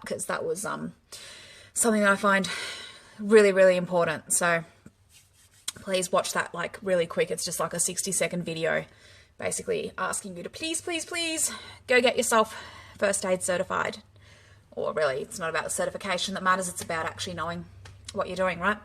because that was something that I find really, really important. So please watch that like really quick. It's just like a 60-second video basically asking you to please, please, please go get yourself first aid certified. Or really, it's not about the certification that matters. It's about actually knowing what you're doing, right?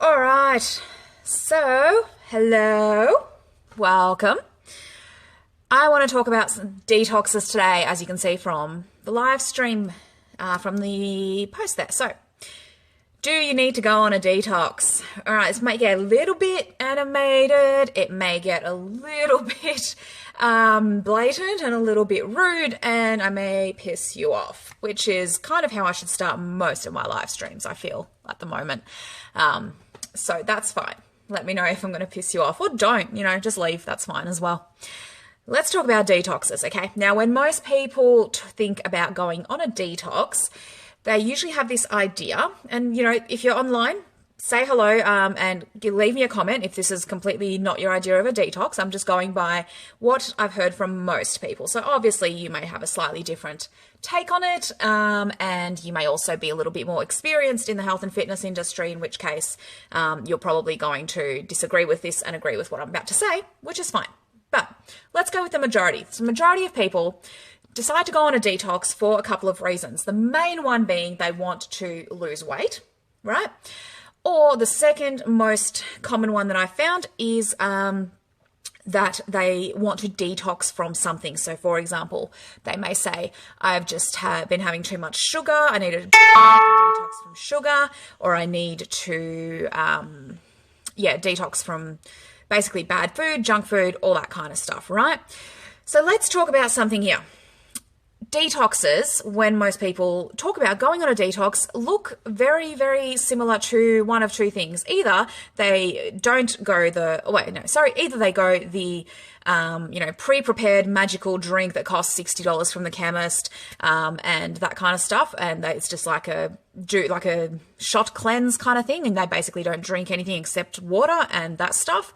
All right. So, hello. Welcome. I want to talk about some detoxes today, as you can see from the live stream, from the post there. So, do you need to go on a detox? All right, this might get a little bit animated. It may get a little bit blatant and a little bit rude, and I may piss you off, which is kind of how I should start most of my live streams, I feel, at the moment. So that's fine. Let me know if I'm going to piss you off, or don't, just leave. That's fine as well. Let's talk about detoxes, okay? Now, when most people think about going on a detox, they usually have this idea, and if you're online, say hello and leave me a comment if this is completely not your idea of a detox. I'm just going by what I've heard from most people. So obviously you may have a slightly different take on it, and you may also be a little bit more experienced in the health and fitness industry, in which case you're probably going to disagree with this and agree with what I'm about to say, which is fine. But let's go with the majority. So the majority of people decide to go on a detox for a couple of reasons. The main one being they want to lose weight, right? Or the second most common one that I found is that they want to detox from something. So for example, they may say, I've just been having too much sugar. I need to detox from sugar, or I need to, detox from basically bad food, junk food, all that kind of stuff, right? So let's talk about something here. Detoxes, when most people talk about going on a detox, look very, very similar to one of two things. Either they don't go either they go the pre-prepared magical drink that costs $60 from the chemist, and that kind of stuff, and it's just like a shot cleanse kind of thing, and they basically don't drink anything except water and that stuff.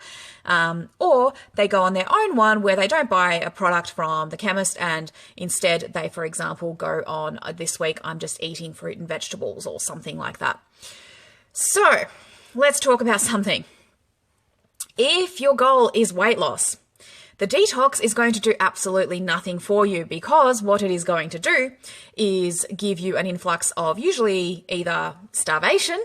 Or they go on their own one where they don't buy a product from the chemist, and instead they, for example, go on this week I'm just eating fruit and vegetables or something like that. So let's talk about something. If your goal is weight loss, the detox is going to do absolutely nothing for you, because what it is going to do is give you an influx of usually either starvation,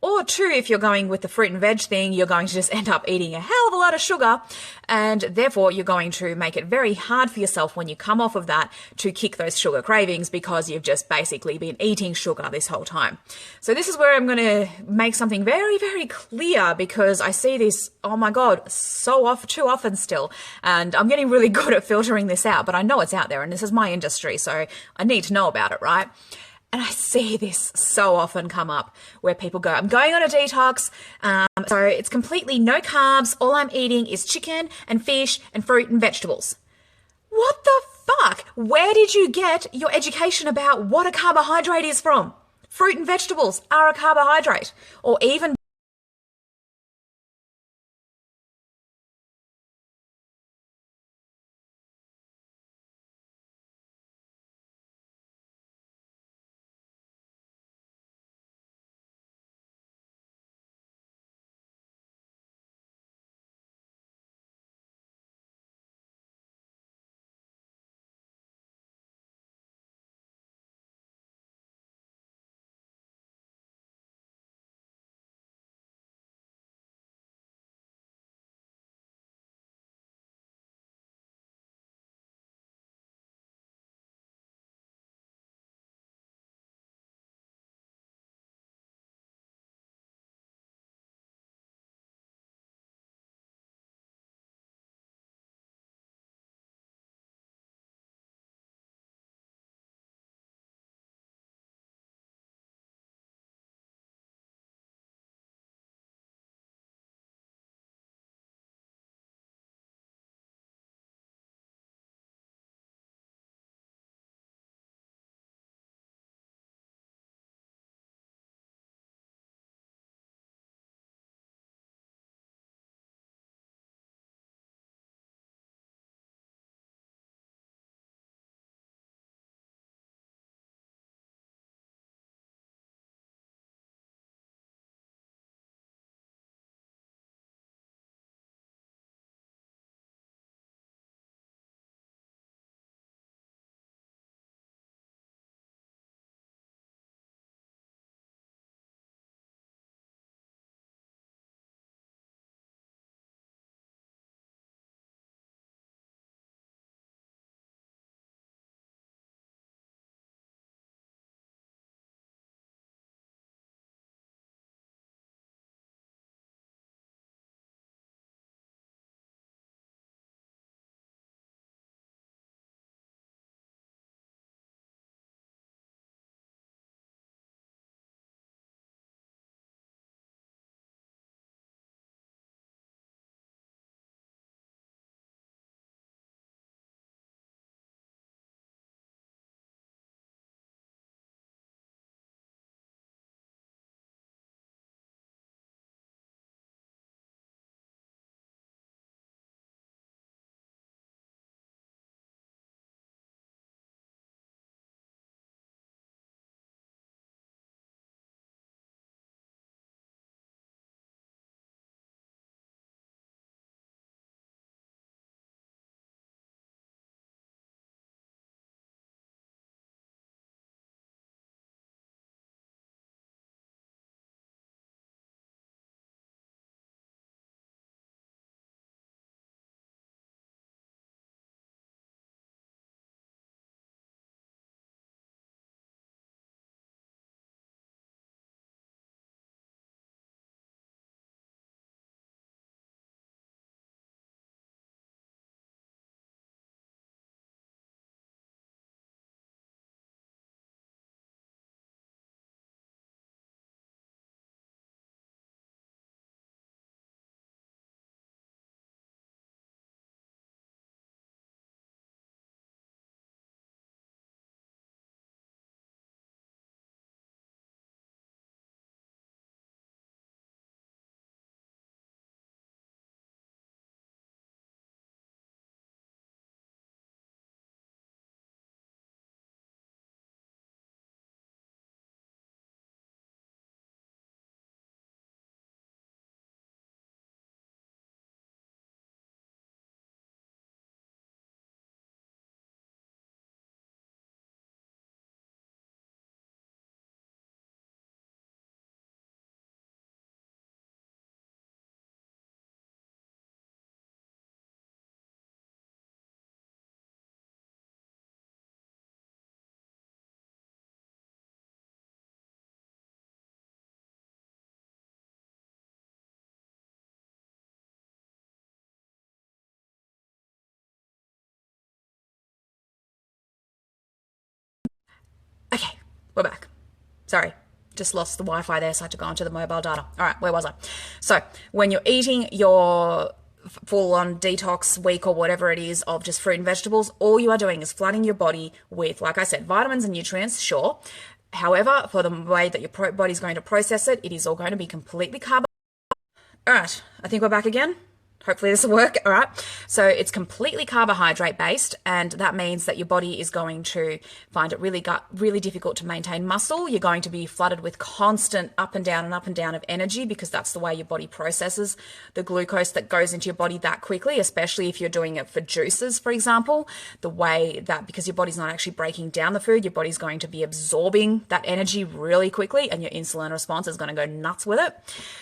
or two, if you're going with the fruit and veg thing, you're going to just end up eating a hell of a lot of sugar, and therefore you're going to make it very hard for yourself when you come off of that to kick those sugar cravings, because you've just basically been eating sugar this whole time. So this is where I'm going to make something very, very clear, because I see this, oh my God, too often still, and I'm getting really good at filtering this out, but I know it's out there, and this is my industry, so I need to know about it, right? And I see this so often come up where people go, I'm going on a detox, so it's completely no carbs. All I'm eating is chicken and fish and fruit and vegetables. What the fuck? Where did you get your education about what a carbohydrate is from? Fruit and vegetables are a carbohydrate, or even we're back. Sorry, just lost the Wi-Fi there, so I had to go onto the mobile data. All right, where was I? So when you're eating your full-on detox week or whatever it is of just fruit and vegetables, all you are doing is flooding your body with, like I said, vitamins and nutrients, sure. However, for the way that your body's going to process it, it is all going to be completely carbohydrate. All right, I think we're back again. Hopefully this will work. All right. So it's completely carbohydrate based, and that means that your body is going to find it really difficult to maintain muscle. You're going to be flooded with constant up and down of energy, because that's the way your body processes the glucose that goes into your body that quickly, especially if you're doing it for juices, for example, the way that, because your body's not actually breaking down the food, your body's going to be absorbing that energy really quickly, and your insulin response is going to go nuts with it.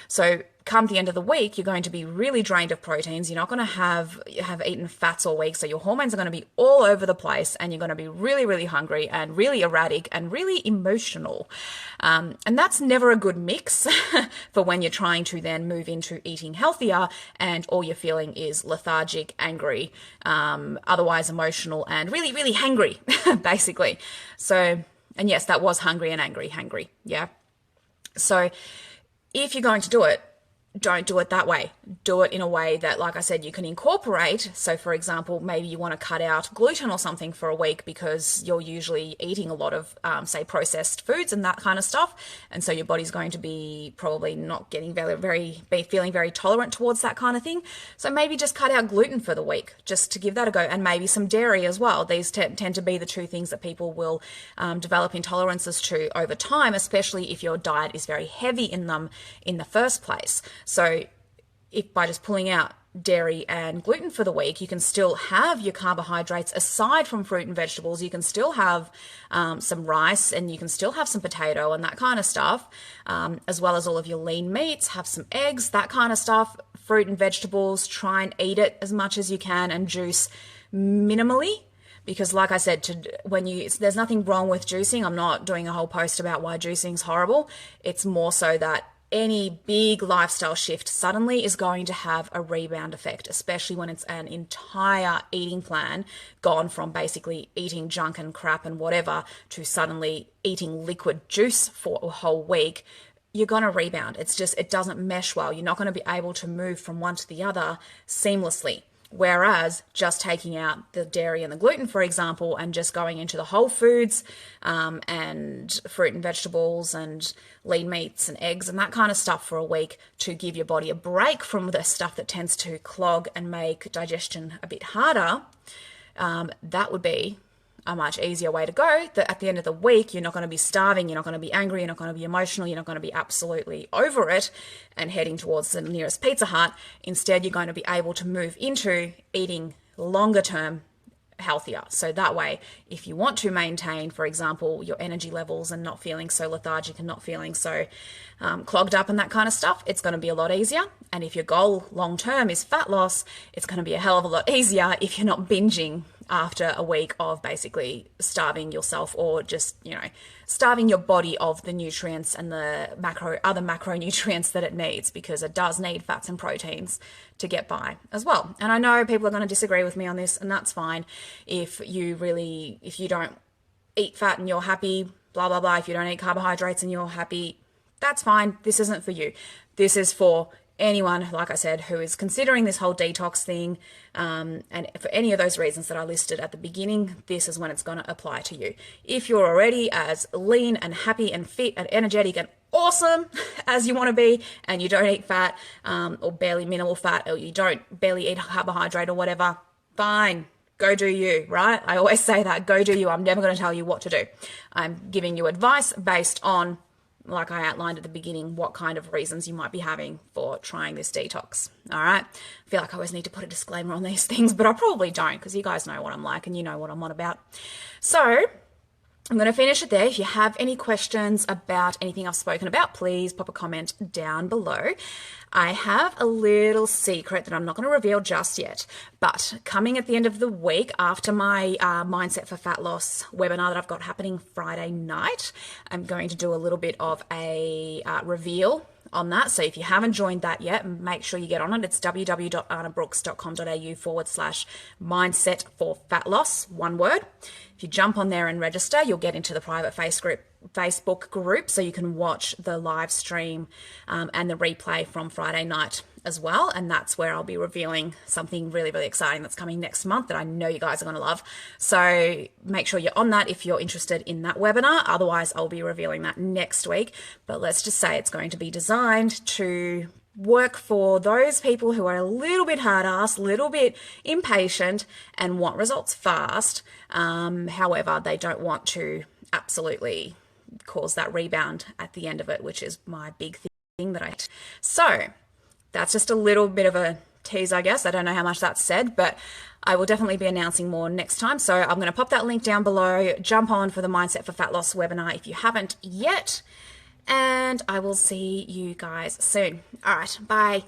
So come the end of the week, you're going to be really drained of proteins. You're not going to have eaten fats all week. So your hormones are going to be all over the place, and you're going to be really, really hungry and really erratic and really emotional. And that's never a good mix for when you're trying to then move into eating healthier and all you're feeling is lethargic, angry, otherwise emotional, and really, really hangry, basically. So, and yes, that was hungry and angry, hangry. Yeah. So if you're going to do it, don't do it that way. Do it in a way that, like I said, you can incorporate. So for example, maybe you want to cut out gluten or something for a week because you're usually eating a lot of, say, processed foods and that kind of stuff. And so your body's going to be probably not getting feeling very tolerant towards that kind of thing. So maybe just cut out gluten for the week, just to give that a go. And maybe some dairy as well. These tend to be the two things that people will develop intolerances to over time, especially if your diet is very heavy in them in the first place. So if by just pulling out dairy and gluten for the week, you can still have your carbohydrates aside from fruit and vegetables. You can still have some rice, and you can still have some potato and that kind of stuff, as well as all of your lean meats, have some eggs, that kind of stuff, fruit and vegetables, try and eat it as much as you can, and juice minimally. Because like I said, there's nothing wrong with juicing. I'm not doing a whole post about why juicing's horrible. It's more so that any big lifestyle shift suddenly is going to have a rebound effect, especially when it's an entire eating plan gone from basically eating junk and crap and whatever to suddenly eating liquid juice for a whole week. You're going to rebound. It doesn't mesh well. You're not going to be able to move from one to the other seamlessly. Whereas just taking out the dairy and the gluten, for example, and just going into the whole foods and fruit and vegetables and lean meats and eggs and that kind of stuff for a week to give your body a break from the stuff that tends to clog and make digestion a bit harder, that would be a much easier way to go. That at the end of the week, you're not going to be starving, you're not going to be angry, you're not going to be emotional, you're not going to be absolutely over it and heading towards the nearest Pizza Hut. Instead, you're going to be able to move into eating longer term healthier. So that way, if you want to maintain, for example, your energy levels and not feeling so lethargic and not feeling so clogged up and that kind of stuff, it's going to be a lot easier. And if your goal long term is fat loss, it's going to be a hell of a lot easier if you're not binging after a week of basically starving yourself, or just, starving your body of the nutrients and the other macronutrients that it needs, because it does need fats and proteins to get by as well. And I know people are going to disagree with me on this, and that's fine. If you don't eat fat and you're happy, blah, blah, blah, if you don't eat carbohydrates and you're happy, that's fine. This isn't for you. This is for anyone, like I said, who is considering this whole detox thing, and for any of those reasons that I listed at the beginning, this is when it's going to apply to you. If you're already as lean and happy and fit and energetic and awesome as you want to be, and you don't eat fat, or barely minimal fat, or you don't barely eat carbohydrate or whatever, fine. Go do you, right? I always say that, go do you. I'm never going to tell you what to do. I'm giving you advice based on, like I outlined at the beginning, what kind of reasons you might be having for trying this detox. All right. I feel like I always need to put a disclaimer on these things, but I probably don't, because you guys know what I'm like and you know what I'm on about. So I'm going to finish it there. If you have any questions about anything I've spoken about, please pop a comment down below. I have a little secret that I'm not going to reveal just yet, but coming at the end of the week after my Mindset for Fat Loss webinar that I've got happening Friday night, I'm going to do a little bit of a reveal on that. So if you haven't joined that yet, make sure you get on it. It's www.anabrooks.com.au/mindset for fat loss, one word. If you jump on there and register, you'll get into the private Facebook Facebook group, so you can watch the live stream and the replay from Friday night as well. And that's where I'll be revealing something really, really exciting that's coming next month that I know you guys are going to love. So make sure you're on that if you're interested in that webinar. Otherwise, I'll be revealing that next week. But let's just say it's going to be designed to work for those people who are a little bit hard-ass, a little bit impatient, and want results fast. However, they don't want to absolutely cause that rebound at the end of it, which is my big thing that I... So that's just a little bit of a tease, I guess. I don't know how much that's said, but I will definitely be announcing more next time. So I'm going to pop that link down below. Jump on for the Mindset for Fat Loss webinar if you haven't yet. And I will see you guys soon. All right, bye.